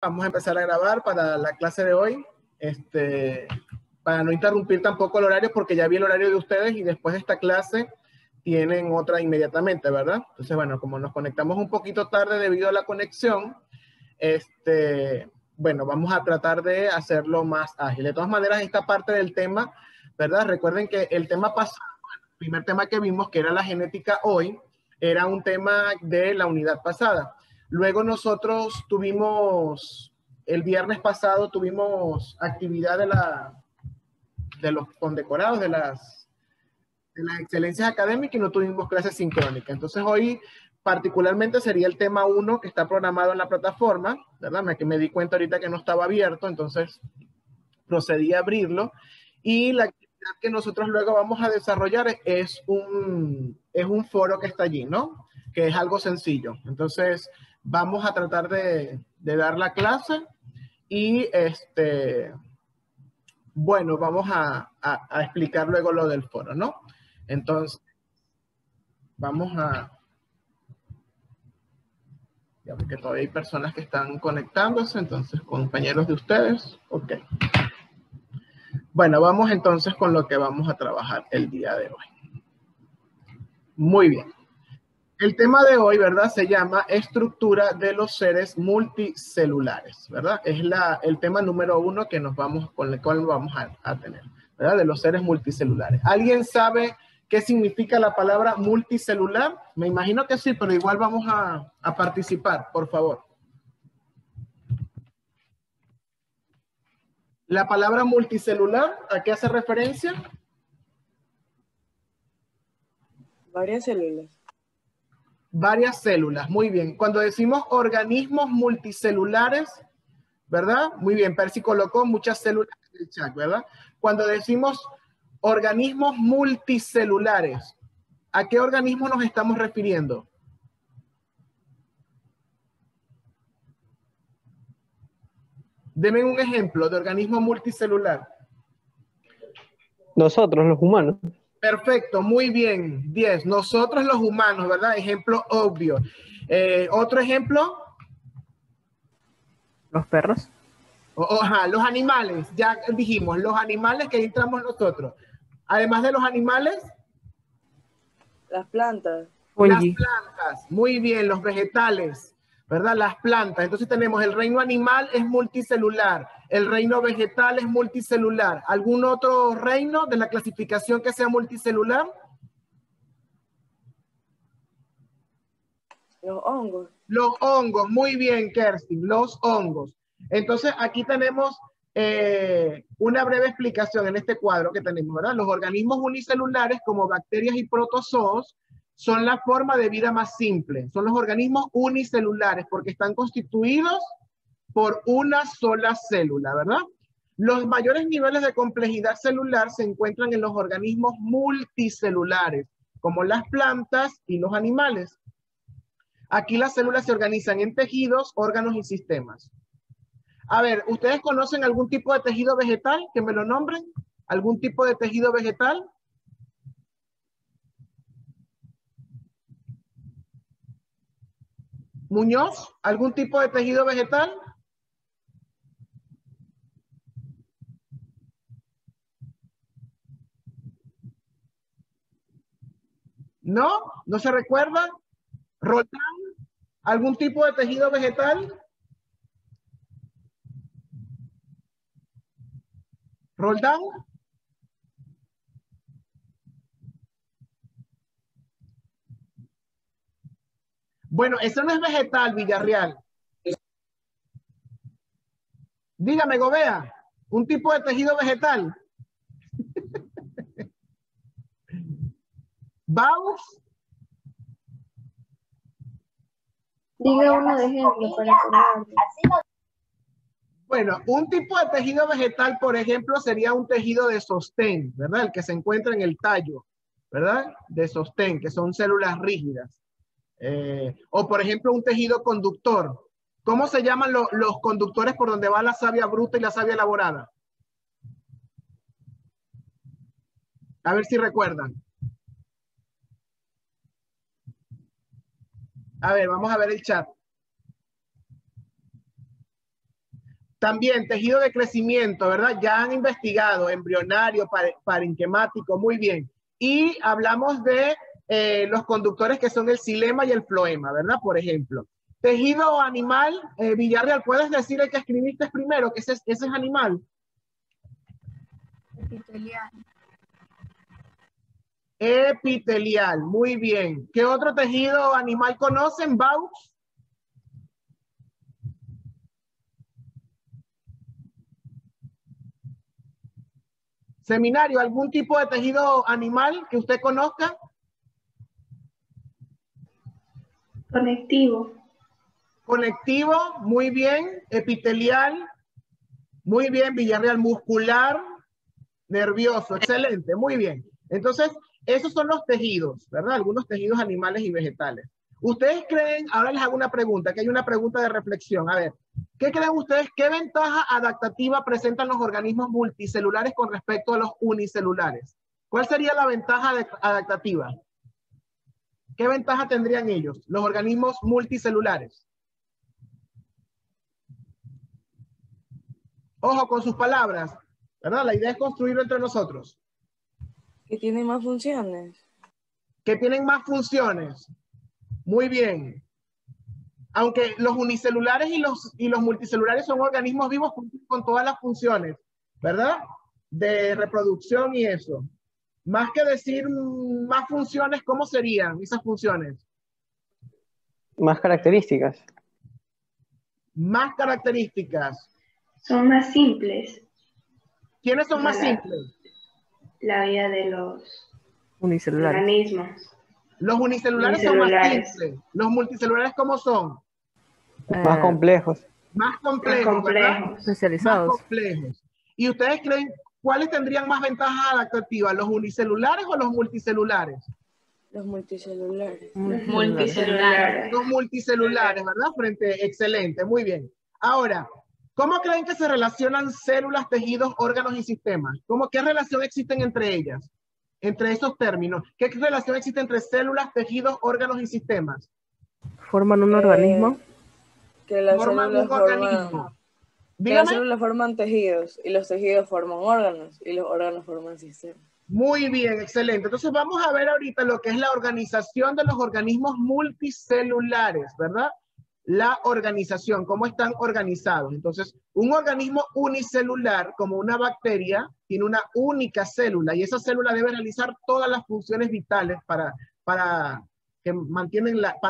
Vamos a empezar a grabar para la clase de hoy, para no interrumpir tampoco el horario, porque ya vi el horario de ustedes y después de esta clase tienen otra inmediatamente, ¿verdad? Entonces, bueno, como nos conectamos un poquito tarde debido a la conexión, bueno, vamos a tratar de hacerlo más ágil. De todas maneras, esta parte del tema, ¿verdad? Recuerden que el tema pasado, el primer tema que vimos, que era la genética hoy, era un tema de la unidad pasada. Luego nosotros tuvimos, el viernes pasado tuvimos actividad de los condecorados, de las excelencias académicas, y no tuvimos clase sincrónica. Entonces hoy particularmente sería el tema 1 que está programado en la plataforma, ¿verdad? Que me di cuenta ahorita que no estaba abierto, entonces procedí a abrirlo. Y la actividad que nosotros luego vamos a desarrollar es un foro que está allí, ¿no? Que es algo sencillo. Entonces vamos a tratar de dar la clase y bueno, vamos a explicar luego lo del foro, ¿no? Entonces, vamos a... Ya porque todavía hay personas que están conectándose, entonces, compañeros de ustedes. Ok. Bueno, vamos entonces con lo que vamos a trabajar el día de hoy. Muy bien. El tema de hoy, ¿verdad? Se llama estructura de los seres multicelulares, ¿verdad? Es el tema número 1 que con el cual vamos a tener, ¿verdad? De los seres multicelulares. ¿Alguien sabe qué significa la palabra multicelular? Me imagino que sí, pero igual vamos a participar, por favor. La palabra multicelular, ¿a qué hace referencia? Varias células. Varias células, muy bien. Cuando decimos organismos multicelulares, ¿verdad? Muy bien, Percy colocó muchas células en el chat, ¿verdad? Cuando decimos organismos multicelulares, ¿a qué organismo nos estamos refiriendo? Deme un ejemplo de organismo multicelular. Nosotros, los humanos. Perfecto, muy bien. 10. Nosotros los humanos, ¿verdad? Ejemplo obvio. ¿Otro ejemplo? Los perros. Los animales, ya dijimos, los animales que entramos nosotros. Además de los animales, Las plantas. las plantas, muy bien, los vegetales, ¿verdad? Las plantas. Entonces tenemos el reino animal es multicelular, el reino vegetal es multicelular. ¿Algún otro reino de la clasificación que sea multicelular? Los hongos. Los hongos, muy bien, Kerstin, los hongos. Entonces aquí tenemos una breve explicación en este cuadro que tenemos, ¿verdad? Los organismos unicelulares como bacterias y protozoos son la forma de vida más simple. Son los organismos unicelulares porque están constituidos por una sola célula, ¿verdad? Los mayores niveles de complejidad celular se encuentran en los organismos multicelulares, como las plantas y los animales. Aquí las células se organizan en tejidos, órganos y sistemas. A ver, ¿ustedes conocen algún tipo de tejido vegetal? Que me lo nombren. ¿Algún tipo de tejido vegetal? Muñoz, ¿algún tipo de tejido vegetal? ¿No? ¿No se recuerda? ¿Roldán? ¿Algún tipo de tejido vegetal? ¿Roldán? Bueno, eso no es vegetal, Villarreal. Dígame, Gobea, ¿un tipo de tejido vegetal? ¿Baus? Diga uno de ejemplo para acordarme. Bueno, un tipo de tejido vegetal, por ejemplo, sería un tejido de sostén, ¿verdad? El que se encuentra en el tallo, ¿verdad? De sostén, que son células rígidas. O, por ejemplo, un tejido conductor. ¿Cómo se llaman los conductores por donde va la savia bruta y la savia elaborada? A ver si recuerdan. A ver, vamos a ver el chat. También tejido de crecimiento, ¿verdad? Ya han investigado embrionario, parenquemático, muy bien. Y hablamos de los conductores que son el xilema y el floema, ¿verdad? Por ejemplo. Tejido animal, Villarreal, ¿puedes decir el que escribiste primero, que ese es animal? Epitelial. Epitelial, muy bien. ¿Qué otro tejido animal conocen, Baux? Seminario, ¿algún tipo de tejido animal que usted conozca? Conectivo. Conectivo, muy bien. Epitelial, muy bien. Villarreal, muscular, nervioso, excelente, muy bien. Entonces, esos son los tejidos, ¿verdad? Algunos tejidos animales y vegetales. ¿Ustedes creen, ahora les hago una pregunta, que hay una pregunta de reflexión, a ver, ¿qué creen ustedes, qué ventaja adaptativa presentan los organismos multicelulares con respecto a los unicelulares? ¿Cuál sería la ventaja adaptativa? ¿Qué ventaja tendrían ellos, los organismos multicelulares? Ojo con sus palabras, ¿verdad? La idea es construirlo entre nosotros. Que tiene más funciones. Que tienen más funciones. Muy bien. Aunque los unicelulares y los multicelulares son organismos vivos con todas las funciones, ¿verdad? De reproducción y eso. Más que decir más funciones, ¿cómo serían esas funciones? Más características. Más características. Son más simples. ¿Quiénes son más simples? La vida de los Unicelulares. organismos. Los unicelulares son más simples. Los multicelulares, ¿cómo son? Más complejos. Más complejos, ¿verdad? Especializados. Más complejos. ¿Y ustedes creen cuáles tendrían más ventajas adaptativas, los unicelulares o los multicelulares? Los multicelulares. Multicelulares. Los multicelulares, ¿verdad? Excelente, muy bien. Ahora, ¿cómo creen que se relacionan células, tejidos, órganos y sistemas? ¿Qué relación existen entre ellas? Entre esos términos. ¿Qué relación existe entre células, tejidos, órganos y sistemas? Forman un organismo. Que las Forman células un organismo. las células forman tejidos y los tejidos forman órganos y los órganos forman sistemas. Muy bien, excelente. Entonces vamos a ver ahorita lo que es la organización de los organismos multicelulares, ¿verdad? La organización, cómo están organizados. Entonces, un organismo unicelular, como una bacteria, tiene una única célula y esa célula debe realizar todas las funciones vitales para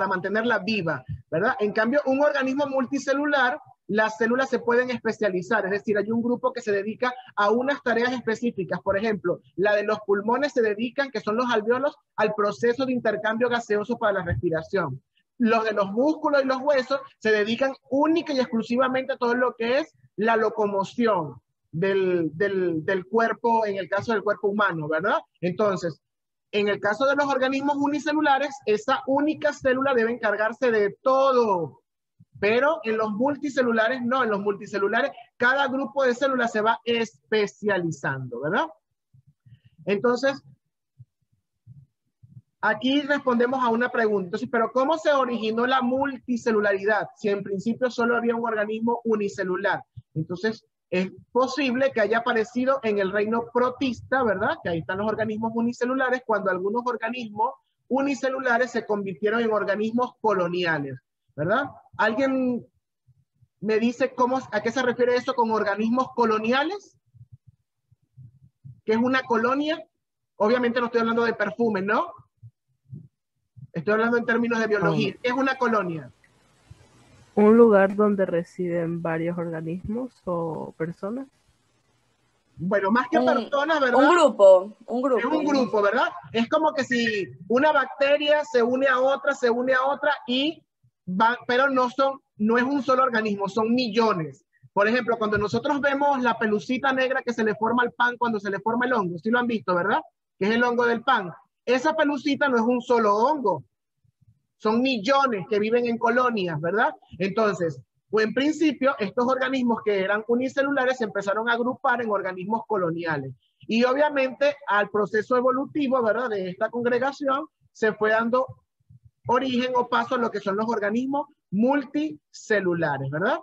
mantenerla viva, ¿verdad? En cambio, un organismo multicelular, las células se pueden especializar, es decir, hay un grupo que se dedica a unas tareas específicas. Por ejemplo, la de los pulmones se dedican, que son los alvéolos, al proceso de intercambio gaseoso para la respiración. Los de los músculos y los huesos se dedican única y exclusivamente a todo lo que es la locomoción del cuerpo, en el caso del cuerpo humano, ¿verdad? Entonces, en el caso de los organismos unicelulares, esa única célula debe encargarse de todo. Pero en los multicelulares no, en los multicelulares cada grupo de células se va especializando, ¿verdad? Entonces, aquí respondemos a una pregunta. Entonces, ¿pero cómo se originó la multicelularidad? Si en principio solo había un organismo unicelular. Entonces, es posible que haya aparecido en el reino protista, ¿verdad? Que ahí están los organismos unicelulares, cuando algunos organismos unicelulares se convirtieron en organismos coloniales, ¿verdad? ¿Alguien me dice a qué se refiere eso con organismos coloniales? ¿Qué es una colonia? Obviamente no estoy hablando de perfume, ¿no? Estoy hablando en términos de biología. ¿Qué es una colonia? Un lugar donde residen varios organismos o personas. Bueno, más que personas, ¿verdad? Un grupo. Es un grupo, ¿verdad? Es como que si una bacteria se une a otra y pero no es un solo organismo, son millones. Por ejemplo, cuando nosotros vemos la pelucita negra que se le forma al pan cuando se le forma el hongo, sí lo han visto, ¿verdad? Que es el hongo del pan. Esa pelucita no es un solo hongo, son millones que viven en colonias, ¿verdad? Entonces, pues en principio, estos organismos que eran unicelulares se empezaron a agrupar en organismos coloniales. Y obviamente, al proceso evolutivo, ¿verdad? De esta congregación, se fue dando origen o paso a lo que son los organismos multicelulares, ¿verdad?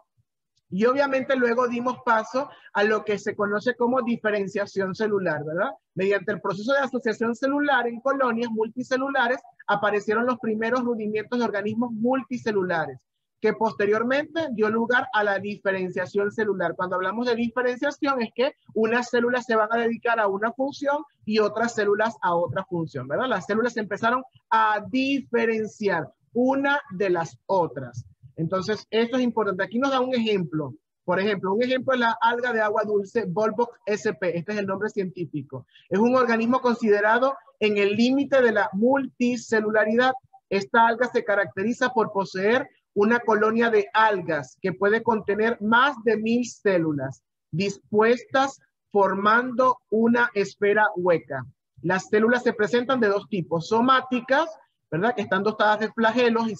Y obviamente luego dimos paso a lo que se conoce como diferenciación celular, ¿verdad? Mediante el proceso de asociación celular en colonias multicelulares aparecieron los primeros rudimentos de organismos multicelulares, que posteriormente dio lugar a la diferenciación celular. Cuando hablamos de diferenciación es que unas células se van a dedicar a una función y otras células a otra función, ¿verdad? Las células se empezaron a diferenciar una de las otras. Entonces, esto es importante. Aquí nos da un ejemplo. Por ejemplo, un ejemplo es la alga de agua dulce Volvox sp. Este es el nombre científico. Es un organismo considerado en el límite de la multicelularidad. Esta alga se caracteriza por poseer una colonia de algas que puede contener más de 1000 células dispuestas formando una esfera hueca. Las células se presentan de dos tipos: somáticas, ¿verdad?, que están dotadas de flagelos y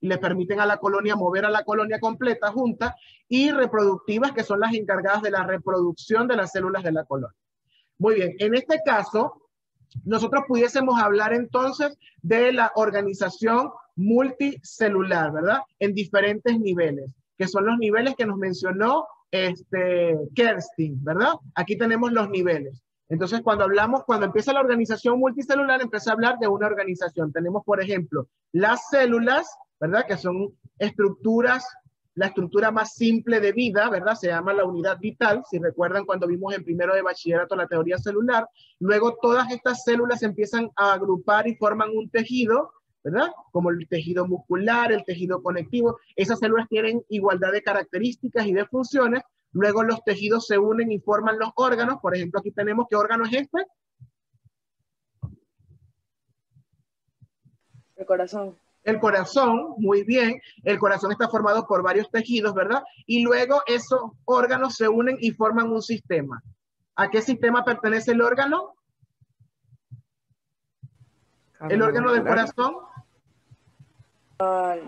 le permiten a la colonia mover a la colonia completa junta, y reproductivas, que son las encargadas de la reproducción de las células de la colonia. Muy bien, en este caso, nosotros pudiésemos hablar entonces de la organización multicelular, ¿verdad? En diferentes niveles, que son los niveles que nos mencionó Kerstin, ¿verdad? Aquí tenemos los niveles. Entonces, cuando empieza la organización multicelular, empieza a hablar de una organización. Tenemos, por ejemplo, las células, ¿verdad? Que son estructuras, la estructura más simple de vida, ¿verdad? Se llama la unidad vital. Si recuerdan cuando vimos en primero de bachillerato la teoría celular, luego todas estas células se empiezan a agrupar y forman un tejido, ¿verdad? Como el tejido muscular, el tejido conectivo. Esas células tienen igualdad de características y de funciones. Luego los tejidos se unen y forman los órganos. Por ejemplo, aquí tenemos, ¿qué órgano es este? El corazón. El corazón, muy bien. El corazón está formado por varios tejidos, ¿verdad? Y luego esos órganos se unen y forman un sistema. ¿A qué sistema pertenece el órgano? El órgano del corazón.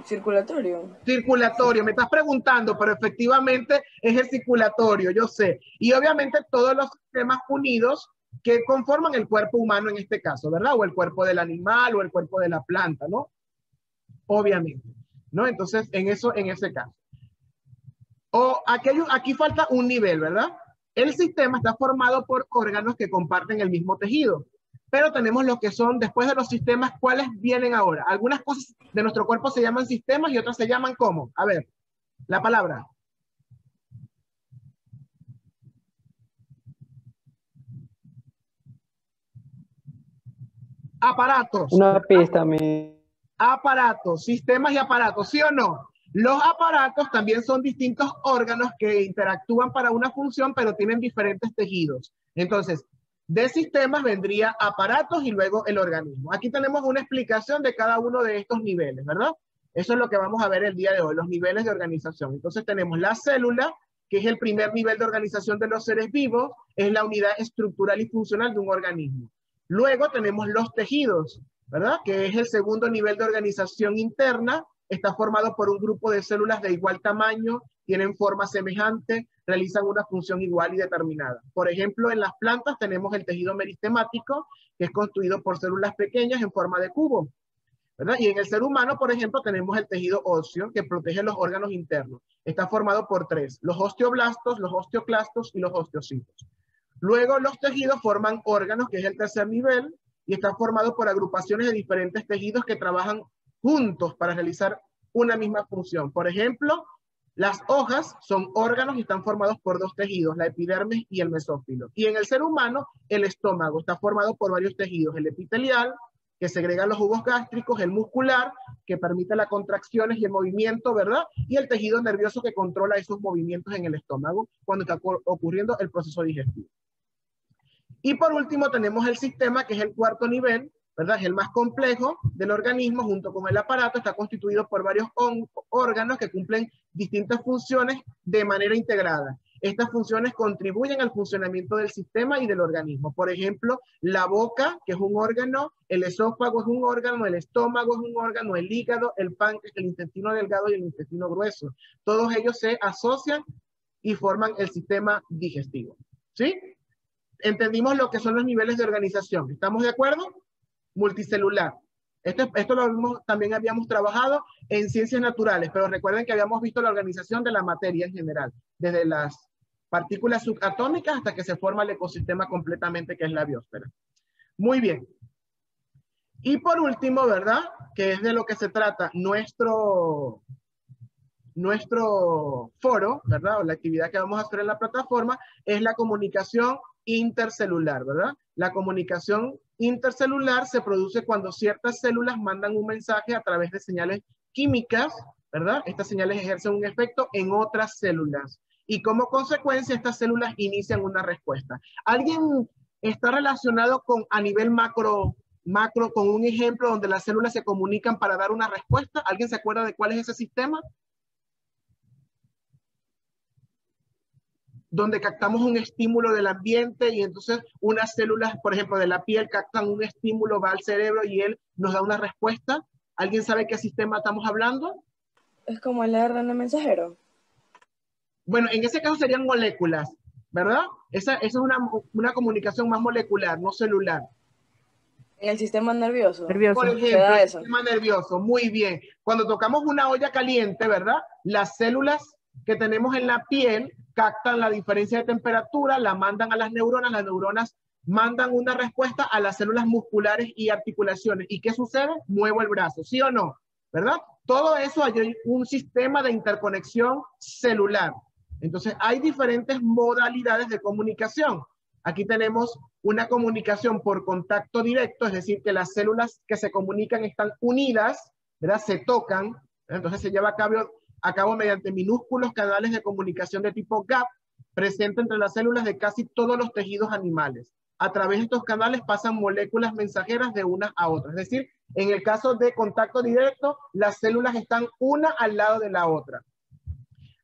Circulatorio. Circulatorio, me estás preguntando, pero efectivamente es el circulatorio, yo sé. Y obviamente todos los sistemas unidos que conforman el cuerpo humano en este caso, ¿verdad? O el cuerpo del animal o el cuerpo de la planta, ¿no? Obviamente, ¿no? Entonces, en ese caso. Aquí falta un nivel, ¿verdad? El sistema está formado por órganos que comparten el mismo tejido. Pero tenemos lo que son, después de los sistemas, ¿cuáles vienen ahora? Algunas cosas de nuestro cuerpo se llaman sistemas y otras se llaman ¿cómo? A ver, la palabra. Aparatos. Una pista, mi... Aparatos, sistemas y aparatos, ¿sí o no? Los aparatos también son distintos órganos que interactúan para una función, pero tienen diferentes tejidos. Entonces, de sistemas vendría aparatos y luego el organismo. Aquí tenemos una explicación de cada uno de estos niveles, ¿verdad? Eso es lo que vamos a ver el día de hoy, los niveles de organización. Entonces tenemos la célula, que es el primer nivel de organización de los seres vivos, es la unidad estructural y funcional de un organismo. Luego tenemos los tejidos, ¿verdad? Que es el segundo nivel de organización interna. Está formado por un grupo de células de igual tamaño, tienen forma semejante, realizan una función igual y determinada. Por ejemplo, en las plantas tenemos el tejido meristemático, que es construido por células pequeñas en forma de cubo, ¿verdad? Y en el ser humano, por ejemplo, tenemos el tejido óseo, que protege los órganos internos. Está formado por tres: los osteoblastos, los osteoclastos y los osteocitos. Luego los tejidos forman órganos, que es el tercer nivel, y está formado por agrupaciones de diferentes tejidos que trabajan juntos para realizar una misma función. Por ejemplo, las hojas son órganos y están formados por dos tejidos, la epidermis y el mesófilo. Y en el ser humano, el estómago está formado por varios tejidos: el epitelial, que segrega los jugos gástricos; el muscular, que permite las contracciones y el movimiento, ¿verdad? Y el tejido nervioso, que controla esos movimientos en el estómago cuando está ocurriendo el proceso digestivo. Y por último tenemos el sistema, que es el cuarto nivel, ¿verdad? Es el más complejo del organismo. Junto con el aparato está constituido por varios órganos que cumplen distintas funciones de manera integrada. Estas funciones contribuyen al funcionamiento del sistema y del organismo. Por ejemplo, la boca, que es un órgano; el esófago es un órgano; el estómago es un órgano; el hígado, el páncreas, el intestino delgado y el intestino grueso. Todos ellos se asocian y forman el sistema digestivo. ¿Sí? Entendimos lo que son los niveles de organización. ¿Estamos de acuerdo? Multicelular. Esto también habíamos trabajado en ciencias naturales, pero recuerden que habíamos visto la organización de la materia en general, desde las partículas subatómicas hasta que se forma el ecosistema completamente, que es la biosfera. Muy bien. Y por último, ¿verdad? Que es de lo que se trata nuestro foro, ¿verdad? O la actividad que vamos a hacer en la plataforma, es la comunicación intercelular, ¿verdad? La comunicación intercelular se produce cuando ciertas células mandan un mensaje a través de señales químicas, ¿verdad? Estas señales ejercen un efecto en otras células. Y como consecuencia, estas células inician una respuesta. ¿Alguien está relacionado con, a nivel macro, con un ejemplo donde las células se comunican para dar una respuesta? ¿Alguien se acuerda de cuál es ese sistema? Donde captamos un estímulo del ambiente y entonces unas células, por ejemplo, de la piel captan un estímulo, va al cerebro y él nos da una respuesta. ¿Alguien sabe qué sistema estamos hablando? Es como el ARN mensajero. Bueno, en ese caso serían moléculas, ¿verdad? Esa es una comunicación más molecular, no celular. En el sistema nervioso. Nervioso. Por Se ejemplo, da el eso. sistema nervioso, muy bien. Cuando tocamos una olla caliente, ¿verdad? Las células que tenemos en la piel captan la diferencia de temperatura, la mandan a las neuronas mandan una respuesta a las células musculares y articulaciones. ¿Y qué sucede? Muevo el brazo, ¿sí o no? ¿Verdad? Todo eso hay un sistema de interconexión celular. Entonces, hay diferentes modalidades de comunicación. Aquí tenemos una comunicación por contacto directo, es decir, que las células que se comunican están unidas, ¿verdad? Se tocan, entonces se lleva a cabo mediante minúsculos canales de comunicación de tipo gap, presente entre las células de casi todos los tejidos animales. A través de estos canales pasan moléculas mensajeras de unas a otras. Es decir, en el caso de contacto directo, las células están una al lado de la otra.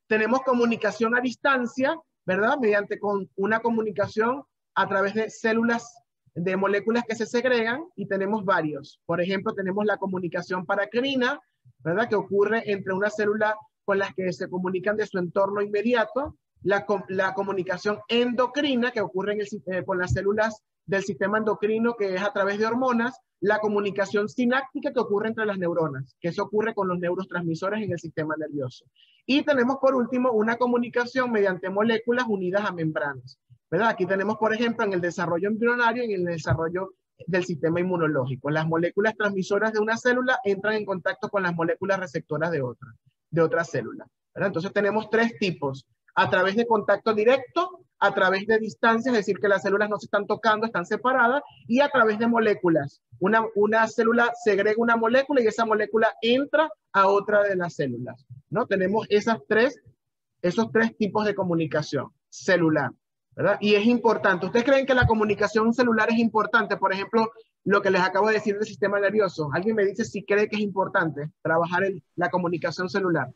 Tenemos comunicación a distancia, ¿verdad? Mediante una comunicación a través de células, de moléculas que se segregan, y tenemos varios. Por ejemplo, tenemos la comunicación paracrina, ¿verdad? Que ocurre entre una célula con las que se comunican de su entorno inmediato. La comunicación endocrina, que ocurre con las células del sistema endocrino, que es a través de hormonas. La comunicación sináptica, que ocurre entre las neuronas, que eso ocurre con los neurotransmisores en el sistema nervioso. Y tenemos, por último, una comunicación mediante moléculas unidas a membranas, ¿verdad? Aquí tenemos, por ejemplo, en el desarrollo embrionario y en el desarrollo del sistema inmunológico. Las moléculas transmisoras de una célula entran en contacto con las moléculas receptoras de otra célula, ¿verdad? Entonces tenemos tres tipos: a través de contacto directo, a través de distancia, es decir, que las células no se están tocando, están separadas, y a través de moléculas. Una célula segrega una molécula y esa molécula entra a otra de las células, ¿no? Tenemos esos tres tipos de comunicación celular, ¿verdad? Y es importante. ¿Ustedes creen que la comunicación celular es importante? Por ejemplo, lo que les acabo de decir del sistema nervioso. ¿Alguien me dice si cree que es importante trabajar en la comunicación celular?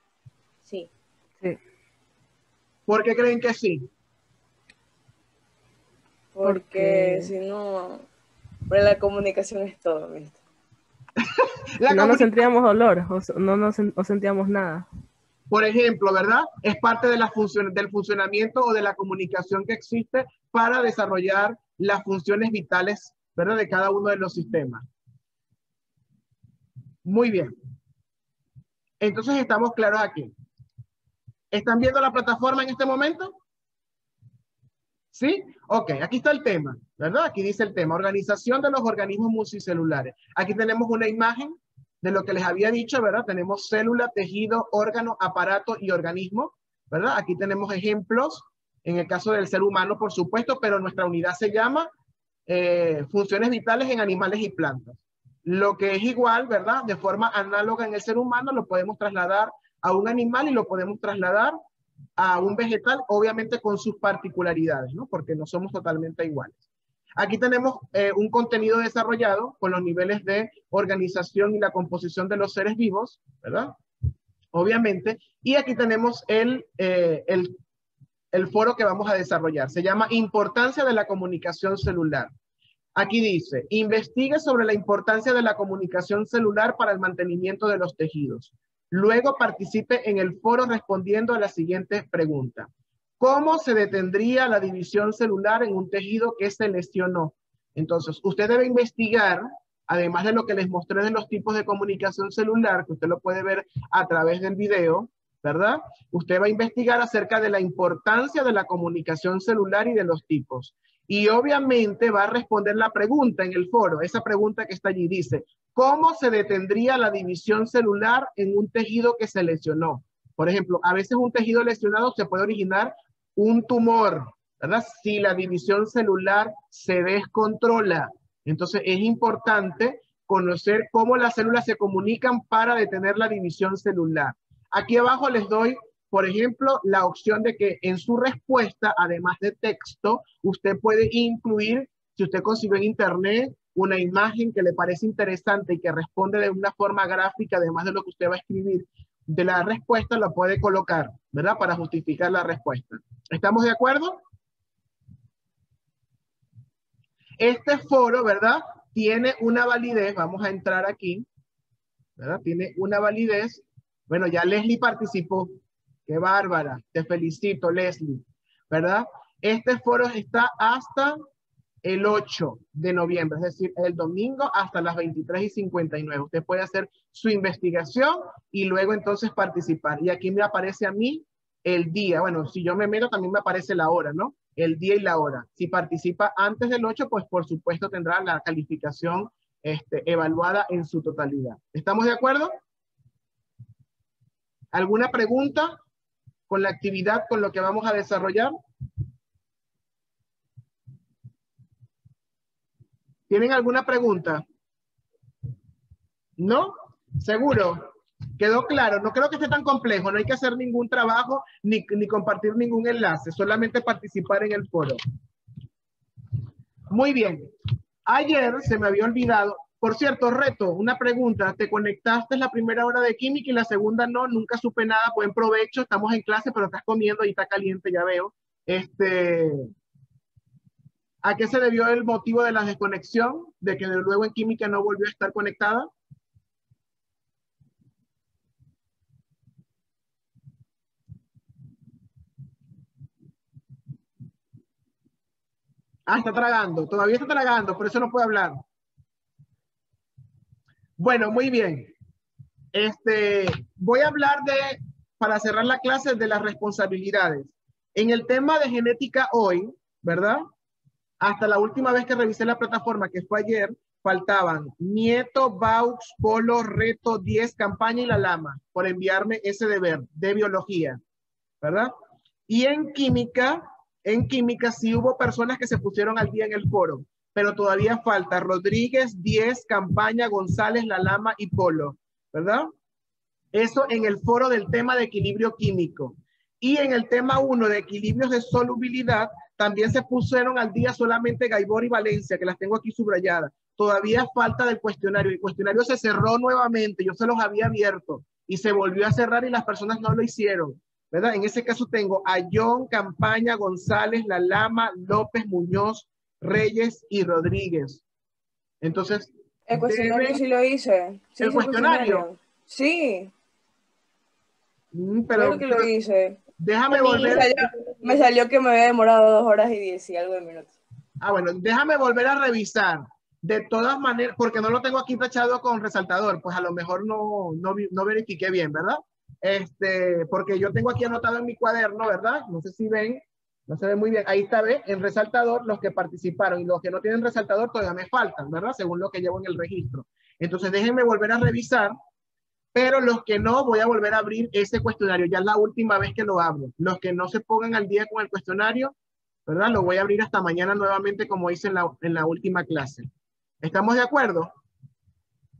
Sí. Sí. ¿Por qué creen que sí? Porque si no, pero la comunicación es todo, ¿viste? No nos sentíamos dolor, no sentíamos nada. Por ejemplo, ¿verdad? Es parte de del funcionamiento o de la comunicación que existe para desarrollar las funciones vitales, ¿verdad? De cada uno de los sistemas. Muy bien. Entonces estamos claros aquí. ¿Están viendo la plataforma en este momento? ¿Sí? Ok, aquí está el tema, ¿verdad? Aquí dice el tema: organización de los organismos multicelulares. Aquí tenemos una imagen de lo que les había dicho, ¿verdad? Tenemos célula, tejido, órgano, aparato y organismo, ¿verdad? Aquí tenemos ejemplos, en el caso del ser humano, por supuesto, pero nuestra unidad se llama funciones vitales en animales y plantas. Lo que es igual, ¿verdad? De forma análoga en el ser humano, lo podemos trasladar a un animal y lo podemos trasladar a un vegetal, obviamente con sus particularidades, ¿no? Porque no somos totalmente iguales. Aquí tenemos un contenido desarrollado con los niveles de organización y la composición de los seres vivos, ¿verdad? Obviamente. Y aquí tenemos el foro que vamos a desarrollar. Se llama Importancia de la comunicación celular. Aquí dice: investigue sobre la importancia de la comunicación celular para el mantenimiento de los tejidos. Luego participe en el foro respondiendo a la siguiente pregunta: ¿cómo se detendría la división celular en un tejido que se lesionó? Entonces, usted debe investigar, además de lo que les mostré de los tipos de comunicación celular, que usted lo puede ver a través del video, ¿verdad? Usted va a investigar acerca de la importancia de la comunicación celular y de los tipos. Y obviamente va a responder la pregunta en el foro, esa pregunta que está allí, dice, ¿cómo se detendría la división celular en un tejido que se lesionó? Por ejemplo, a veces un tejido lesionado se puede originar un tumor, ¿verdad? Si la división celular se descontrola. Entonces es importante conocer cómo las células se comunican para detener la división celular. Aquí abajo les doy, por ejemplo, la opción de que en su respuesta, además de texto, usted puede incluir, si usted consiguió en internet, una imagen que le parece interesante y que responde de una forma gráfica, además de lo que usted va a escribir de la respuesta, la puede colocar, ¿verdad? Para justificar la respuesta. ¿Estamos de acuerdo? Este foro, ¿verdad? Tiene una validez, vamos a entrar aquí, ¿verdad? Tiene una validez. Bueno, ya Leslie participó. Qué bárbara. Te felicito, Leslie. ¿Verdad? Este foro está hasta el 8 de noviembre, es decir, el domingo hasta las 23:59. Usted puede hacer su investigación y luego entonces participar. Y aquí me aparece a mí el día. Bueno, si yo me meto también me aparece la hora, ¿no? El día y la hora. Si participa antes del 8, pues por supuesto tendrá la calificación evaluada en su totalidad. ¿Estamos de acuerdo? ¿Alguna pregunta con la actividad, con lo que vamos a desarrollar? ¿Tienen alguna pregunta? ¿No? ¿Seguro? ¿Quedó claro? No creo que esté tan complejo. No hay que hacer ningún trabajo ni compartir ningún enlace. Solamente participar en el foro. Muy bien. Ayer se me había olvidado. Por cierto, Reto, una pregunta. ¿Te conectaste la primera hora de química y la segunda no? Nunca supe nada. Buen provecho. Estamos en clase, pero estás comiendo y está caliente, ya veo. ¿A qué se debió el motivo de la desconexión? ¿De que luego en química no volvió a estar conectada? Ah, está tragando. Todavía está tragando, por eso no puede hablar. Bueno, muy bien. Voy a hablar para cerrar la clase, de las responsabilidades. En el tema de genética hoy, ¿verdad? Hasta la última vez que revisé la plataforma, que fue ayer, faltaban Nieto, Baux, Polo, Reto, 10, Campaña y La Lama, por enviarme ese deber de biología, ¿verdad? Y en química sí hubo personas que se pusieron al día en el foro, pero todavía falta Rodríguez, 10, Campaña, González, La Lama y Polo, ¿verdad? Eso en el foro del tema de equilibrio químico. Y en el tema 1 de equilibrios de solubilidad, también se pusieron al día solamente Gaibor y Valencia, que las tengo aquí subrayadas. Todavía falta del cuestionario. El cuestionario se cerró nuevamente, yo se los había abierto y se volvió a cerrar y las personas no lo hicieron, ¿verdad? En ese caso tengo a John, Campaña, González, La Lama, López, Muñoz, Reyes y Rodríguez. Entonces, el cuestionario sí lo hice. Sí, ¿el cuestionario? Sí. Pero claro que lo hice. Déjame volver. Me salió que me había demorado 2 horas y 10 y algo de minutos. Ah, bueno, déjame volver a revisar. De todas maneras, porque no lo tengo aquí tachado con resaltador, pues a lo mejor no verifiqué bien, ¿verdad? Porque yo tengo aquí anotado en mi cuaderno, ¿verdad? No sé si ven, no se ve muy bien. Ahí está, ¿ve? En resaltador los que participaron, y los que no tienen resaltador todavía me faltan, ¿verdad? Según lo que llevo en el registro. Entonces déjenme volver a revisar. Pero los que no, voy a volver a abrir ese cuestionario. Ya es la última vez que lo abro. Los que no se pongan al día con el cuestionario, ¿verdad? Lo voy a abrir hasta mañana nuevamente, como hice en la última clase. ¿Estamos de acuerdo?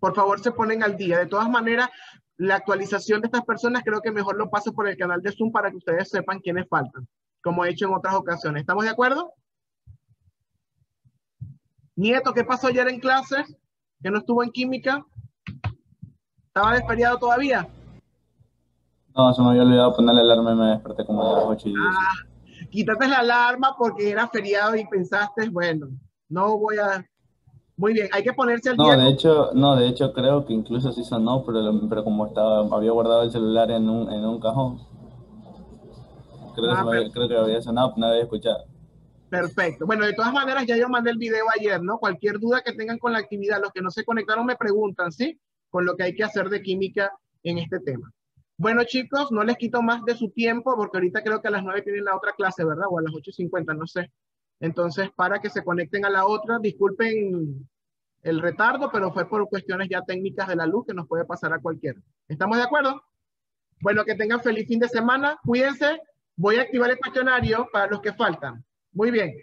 Por favor, se ponen al día. De todas maneras, la actualización de estas personas creo que mejor lo paso por el canal de Zoom para que ustedes sepan quiénes faltan, como he hecho en otras ocasiones. ¿Estamos de acuerdo? Nieto, ¿qué pasó ayer en clases? ¿Que no estuvo en química? ¿Estaba desferiado todavía? No, se me había olvidado poner la alarma y me desperté como a las 8:10. Ah, quítate la alarma porque era feriado y pensaste, bueno, no voy a... Muy bien, hay que ponerse al día. De hecho creo que incluso sí sonó, pero como había guardado el celular en un cajón. Creo que había sonado, pero no había escuchado. Perfecto. Bueno, de todas maneras, ya yo mandé el video ayer, ¿no? Cualquier duda que tengan con la actividad, los que no se conectaron me preguntan, ¿sí? Con lo que hay que hacer de química en este tema. Bueno, chicos, no les quito más de su tiempo, porque ahorita creo que a las 9 tienen la otra clase, ¿verdad? O a las 8:50, no sé. Entonces, para que se conecten a la otra, disculpen el retardo, pero fue por cuestiones ya técnicas de la luz que nos puede pasar a cualquiera. ¿Estamos de acuerdo? Bueno, que tengan feliz fin de semana. Cuídense. Voy a activar el cuestionario para los que faltan. Muy bien.